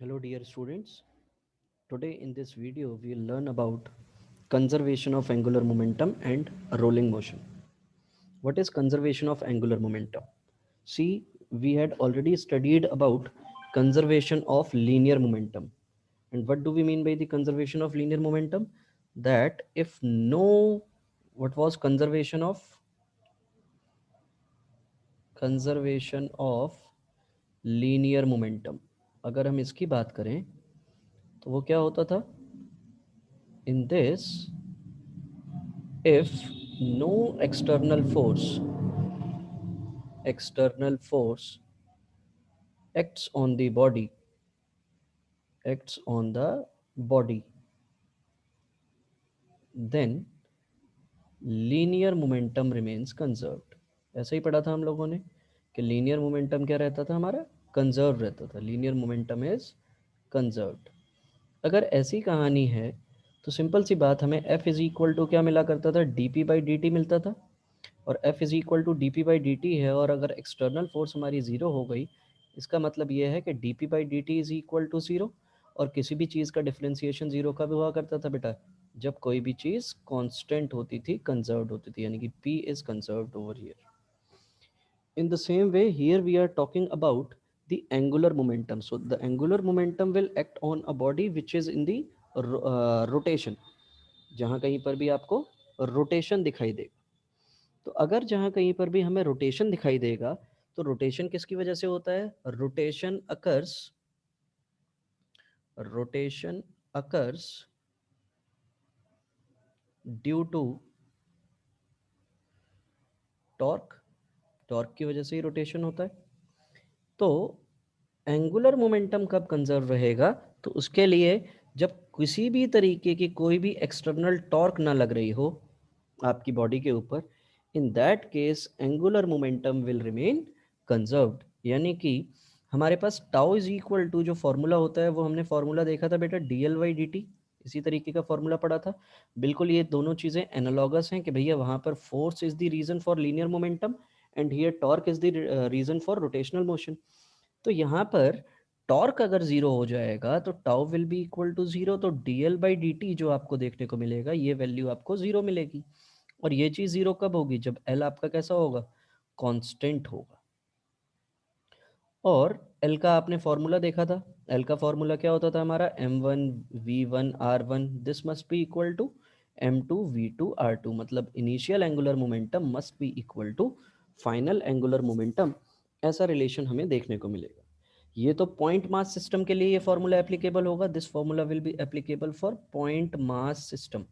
Hello dear students. Today in this video we will learn about conservation of angular momentum and rolling motion. What is conservation of angular momentum? See, we had already studied about conservation of linear momentum. And what do we mean by the conservation of linear momentum? That if no, what was conservation of linear momentum? अगर हम इसकी बात करें तो वो क्या होता था? In this, if no external force acts on the body acts on the body, then linear momentum remains conserved. ऐसा ही पढ़ा था हम लोगों ने कि लीनियर मोमेंटम क्या रहता था, हमारा कंजर्व रहता था. Linear momentum is conserved. अगर ऐसी कहानी है तो सिंपल सी बात, हमें F इज इक्वल टू क्या मिला करता था, D P by D T मिलता था. और F is equal to D P by D T है, और अगर एक्सटर्नल फोर्स हमारी ज़ीरो हो गई, इसका मतलब ये है कि D P by D T is equal to zero. और किसी भी चीज़ का डिफरेंशिएशन ज़ीरो कब हुआ करता था बेटा, जब कोई भी चीज़ कांस्टेंट होती थी, कंजर्व्ड होती थी, यानी कि P is conserved over here. In the same way, here we are talking about the angular momentum. So the angular momentum will act on a body which is in the rotation. जहाँ कहीं पर भी आपको rotation दिखाई देगा, तो अगर जहाँ कहीं पर भी हमें रोटेशन दिखाई देगा, तो रोटेशन किसकी वजह से होता है? Rotation occurs due to torque. Torque की वजह से ही रोटेशन होता है. तो एंगुलर मोमेंटम कब कंजर्व रहेगा? तो उसके लिए जब किसी भी तरीके की कोई भी एक्सटर्नल टॉर्क ना लग रही हो आपकी बॉडी के ऊपर, in that case angular momentum will remain conserved. यानी कि हमारे पास टाउ इज इक्वल टू, जो फॉर्मूला होता है वो हमने फॉर्मूला देखा था बेटा, D L by D T. इसी तरीके का फॉर्मूला पढ़ा था. बिल्कुल ये दोनों चीज़ें एनालॉगस हैं कि भैया वहाँ पर force is the reason for linear momentum and here torque is the reason for rotational motion. तो यहाँ पर टॉर्क अगर ज़ीरो हो जाएगा तो tau will be equal to zero. तो D L by D T जो आपको देखने को मिलेगा, ये वैल्यू आपको ज़ीरो मिलेगी. और ये चीज़ ज़ीरो कब होगी? जब एल आपका कैसा होगा? कांस्टेंट होगा. और एल का आपने फॉर्मूला देखा था. एल का फॉर्मूला क्या होता था हमारा? m1 v1 r1 this must be equal to m2 v2 r2. मतलब initial angular momentum must be equal to final angular momentum. ऐसा रिलेशन हमें देखने को मिलेगा. ये तो पॉइंट मास सिस्टम के लिए ये फॉर्मूला एप्लीकेबल होगा. This formula will be applicable for point mass system.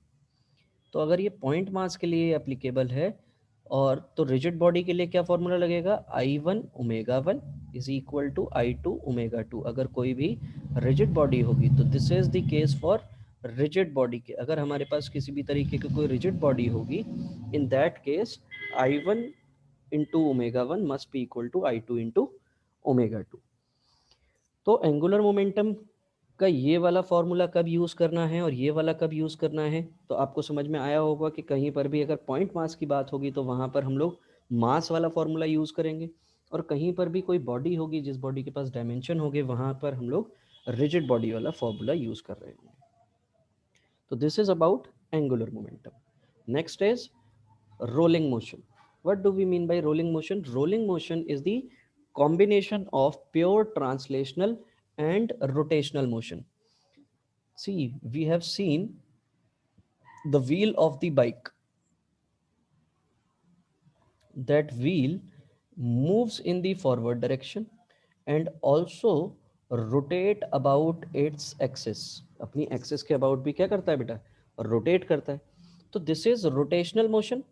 तो अगर ये पॉइंट मास के लिए एप्लीकेबल है, और तो रिजिड बॉडी के लिए क्या फॉर्मूला लगेगा? I1 ω1 is equal to I2 ω2. अगर कोई भी रिजिड बॉडी होगी तो this is the case for rigid body के. अगर हमारे पास किसी भी तरीके की कोई रिजिड बॉडी होगी, in that case I1 × ω1 must be equal to I2 × ω2. तो एंगुलर मोमेंटम का ये वाला फॉर्मूला कब यूज़ करना है और ये वाला कब यूज़ करना है, तो आपको समझ में आया होगा कि कहीं पर भी अगर पॉइंट मास की बात होगी तो वहाँ पर हम लोग मास वाला फॉर्मूला यूज़ करेंगे. और कहीं पर भी कोई बॉडी होगी जिस बॉडी के पास डायमेंशन होंगे, वहाँ पर हम लोग रिजिड बॉडी वाला फॉर्मूला यूज़ कर रहे होंगे. तो this is about angular momentum. Next is rolling motion. What do we mean by rolling motion? Rolling motion is the combination of pure translational and rotational motion. See, we have seen the wheel of the bike. That wheel moves in the forward direction and also rotate about its axis. अपनी axis के about भी क्या करता है बेटा? rotate करता है. तो this is rotational motion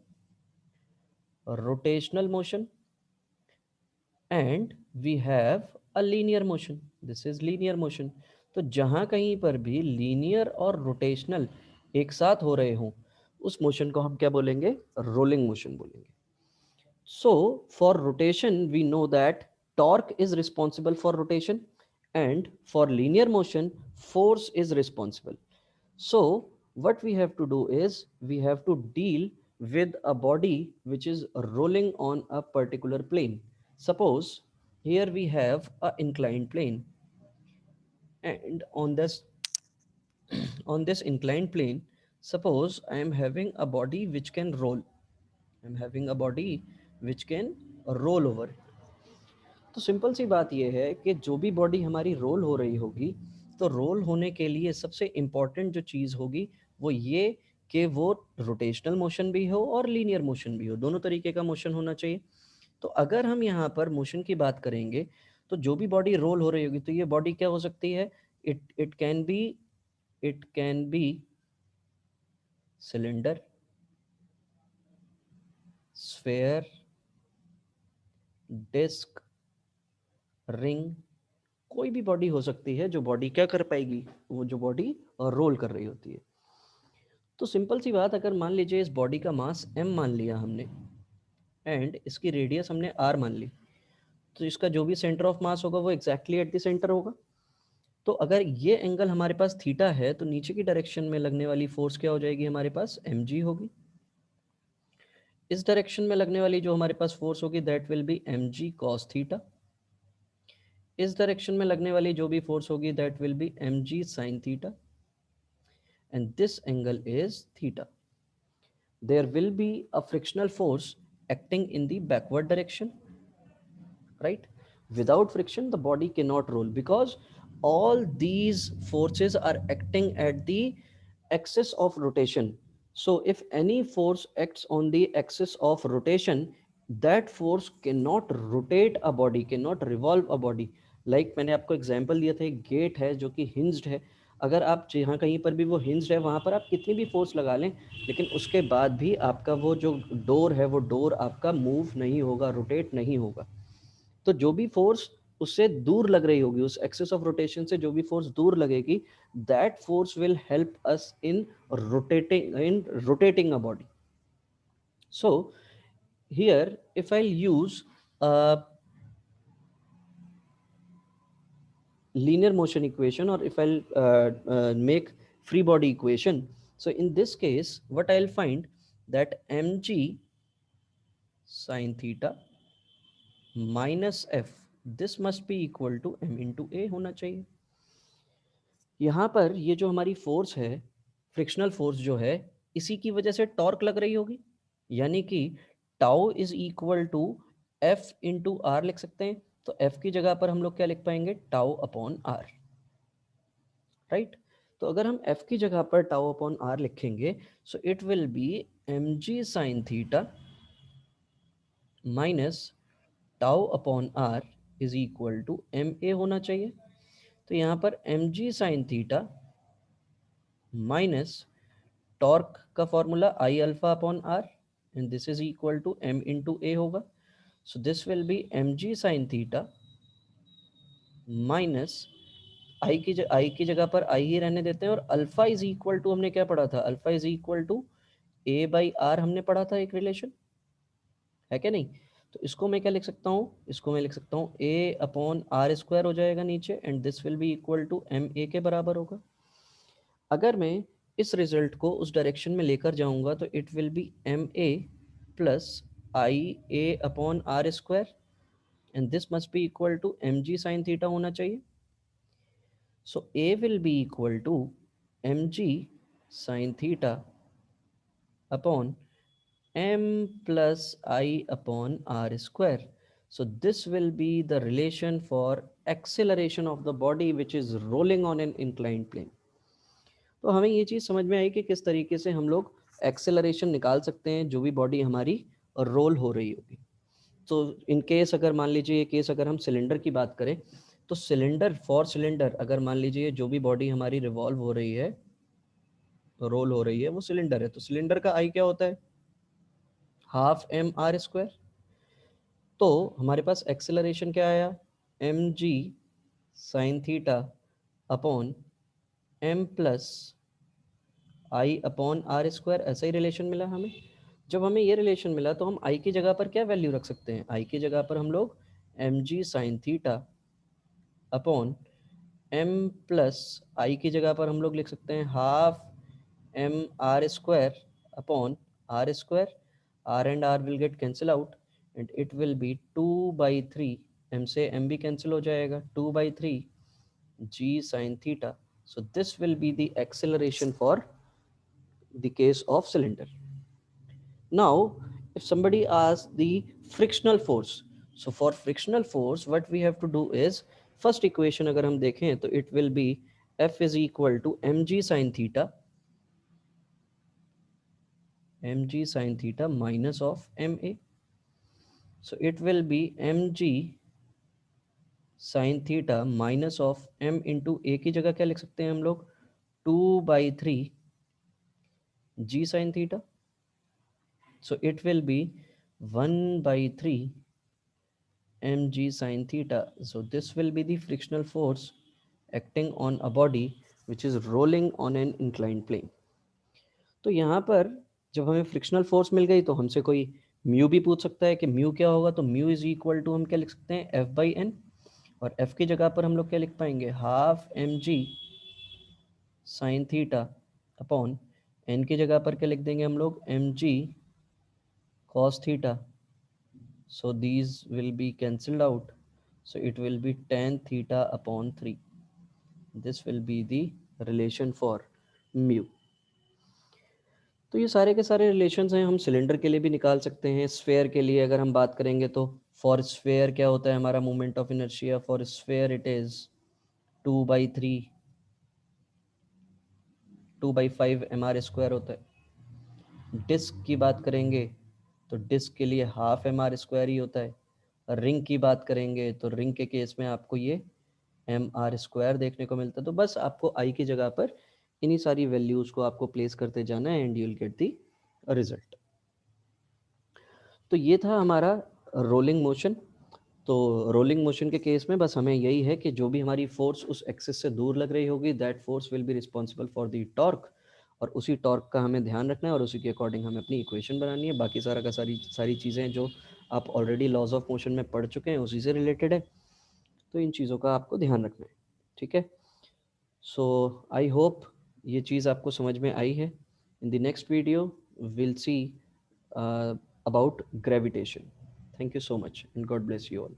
and we have a linear motion. This is linear motion. तो जहाँ कहीं पर भी लीनियर और रोटेशनल एक साथ हो रहे हों, उस मोशन को हम क्या बोलेंगे? रोलिंग मोशन बोलेंगे. So for rotation we know that torque is responsible for rotation, and for linear motion force is responsible. So what we have to do is we have to deal with a body which is rolling on a particular plane. Suppose here we have a inclined plane. and on this inclined plane, suppose I am having a body which can roll. I'm having a body which can roll over. तो simple सी बात यह है कि जो भी body हमारी role हो रही होगी, तो रोल होने के लिए सबसे इम्पॉर्टेंट जो चीज़ होगी वो ये कि वो रोटेशनल मोशन भी हो और लीनियर मोशन भी हो, दोनों तरीके का मोशन होना चाहिए। तो अगर हम यहाँ पर मोशन की बात करेंगे, तो जो भी बॉडी रोल हो रही होगी, तो ये बॉडी क्या हो सकती है? It can be cylinder, sphere, disc, ring, कोई भी बॉडी हो सकती है जो बॉडी क्या कर पाएगी, वो जो बॉडी रोल कर रही होती है। तो सिंपल सी बात, अगर मान लीजिए इस बॉडी का मास m मान लिया हमने एंड इसकी रेडियस हमने r मान ली, तो इसका जो भी सेंटर ऑफ मास होगा वो एग्जैक्टली एट द सेंटर होगा। तो अगर ये एंगल हमारे पास थीटा है, तो नीचे की डायरेक्शन में लगने वाली फोर्स क्या हो जाएगी? हमारे पास mg होगी। इस डायरेक्शन में लगने वाली जो हमारे पास फोर्स होगी that will be mg cos theta. इस डायरेक्शन में लगने वाली जो भी फोर्स होगी that will be mg sin theta, and this angle is theta. There will be a frictional force acting in the backward direction, right? Without friction, the body cannot roll because all these forces are acting at the axis of rotation. So if any force acts on the axis of rotation, that force cannot rotate a body, cannot revolve a body. Like मैंने आपको example दिया था, एक gate है जो कि hinged है। अगर आप जहाँ कहीं पर भी वो हिंज्ड है, वहाँ पर आप कितनी भी फोर्स लगा लें, लेकिन उसके बाद भी आपका वो जो डोर है, वो डोर आपका मूव नहीं होगा, रोटेट नहीं होगा। तो जो भी फोर्स उससे दूर लग रही होगी, उस एक्सिस ऑफ रोटेशन से जो भी फोर्स दूर लगेगी, that force will help us in rotating a body. So here if I use linear motion equation, or if I'll make free body equation, so in this case what I'll find that mg sin theta minus f, this must be equal to m into a होना चाहिए। यहाँ पर ये जो हमारी force है, frictional force जो है, इसी की वजह से टॉर्क लग रही होगी, यानी कि tau is equal to F into R लिख सकते हैं। तो एफ की जगह पर हम लोग क्या लिख पाएंगे? Tau upon R, right. तो अगर हम f की जगह पर टाउ अपॉन आर लिखेंगे, so it will be mg sine theta minus tau upon R is equal to M A होना चाहिए। तो यहाँ पर mg sine theta minus torque का formula I alpha upon R, and this is equal to m into A होगा। So this will be mg sine theta minus I की जगह पर आई ही रहने देते हैं, और अल्फा इज इक्वल टू, हमने क्या पढ़ा था? Alpha is equal to A by R, हमने पढ़ा था एक रिलेशन, है क्या नहीं? तो इसको मैं क्या लिख सकता हूँ? इसको मैं लिख सकता हूँ ए अपॉन आर स्क्वायर हो जाएगा नीचे, and this will be equal to M A के बराबर होगा। अगर मैं इस रिजल्ट को उस डायरेक्शन में लेकर जाऊंगा, तो it will be M A plus I A upon R square, and this must be equal to M G sine theta होना चाहिए। So A will be equal to mg sin theta upon m plus I upon r square. So this will be the relation for acceleration of the body which is rolling on an inclined plane. तो हमें ये चीज़ समझ में आई कि किस तरीके से हम लोग एक्सेलरेशन निकाल सकते हैं जो भी बॉडी हमारी रोल हो रही होगी। तो इन केस अगर मान लीजिए ये केस अगर हम सिलेंडर की बात करें, तो सिलेंडर, फॉर सिलेंडर, अगर मान लीजिए जो भी बॉडी हमारी रिवॉल्व हो रही है, रोल हो रही है, वो सिलेंडर है, तो सिलेंडर का आई क्या होता है? Half M R square. तो हमारे पास एक्सेलरेशन क्या आया? M G sine theta upon M plus I upon R square, ऐसा ही रिलेशन मिला हमें। जब हमें ये रिलेशन मिला, तो हम आई की जगह पर क्या वैल्यू रख सकते हैं? आई की जगह पर हम लोग M G sine theta upon M plus I की जगह पर हम लोग लिख सकते हैं half M R square upon R square. R and R will get cancel out, and it will be 2/3, M से एम भी कैंसिल हो जाएगा, 2/3 g sine theta. So this will be the acceleration for the case of cylinder. Now, if somebody asks the frictional force, so for frictional force, what we have to do is, first equation अगर हम देखें तो it will be F is equal to mg sin theta minus of ma. So it will be mg sin theta minus of m into a की जगह क्या लिख सकते हैं हम लोग, 2/3 g sin theta. So it will be 1/3 mg sin theta. So this will be the frictional force acting on a body which is rolling on an inclined plane. तो यहाँ पर जब हमें फ्रिक्शनल फोर्स मिल गई तो हमसे कोई म्यू भी पूछ सकता है कि म्यू क्या होगा, तो म्यू इज इक्वल टू हम क्या लिख सकते हैं, एफ बाई एन, और एफ की जगह पर हम लोग क्या लिख पाएंगे, half M G sine theta upon N की जगह पर क्या लिख देंगे हम लोग, M G cos theta. So these will be cancelled out. So it will be tan theta upon 3. This will be the relation for mu. तो ये सारे के सारे रिलेशंस हैं, हम सिलेंडर के लिए भी निकाल सकते हैं. स्फेयर के लिए अगर हम बात करेंगे तो फॉर स्फेयर क्या होता है हमारा moment of inertia, for sphere it is 2/3 2/5 mr² होता है. डिस्क की बात करेंगे तो डिस्क के लिए हाफ mr² ही होता है. रिंग की बात करेंगे तो रिंग के केस में आपको ये mr² देखने को मिलता है. तो बस आपको आई की जगह पर इन्हीं सारी वैल्यूज़ को आपको प्लेस करते जाना है and you will get the result. तो ये था हमारा रोलिंग मोशन. तो रोलिंग मोशन के केस में बस हमें यही है कि जो भी हमारी फोर्स उस एक्सिस से दूर लग रही होगी, that force will be responsible for the torque, और उसी टॉर्क का हमें ध्यान रखना है और उसी के अकॉर्डिंग हमें अपनी इक्वेशन बनानी है. बाकी सारा का सारी सारी चीज़ें जो आप ऑलरेडी लॉज ऑफ मोशन में पढ़ चुके हैं उसी से रिलेटेड है, तो इन चीज़ों का आपको ध्यान रखना है. ठीक है. सो आई होप ये चीज़ आपको समझ में आई है. In the next video will see about gravitation. Thank you so much and God bless you all.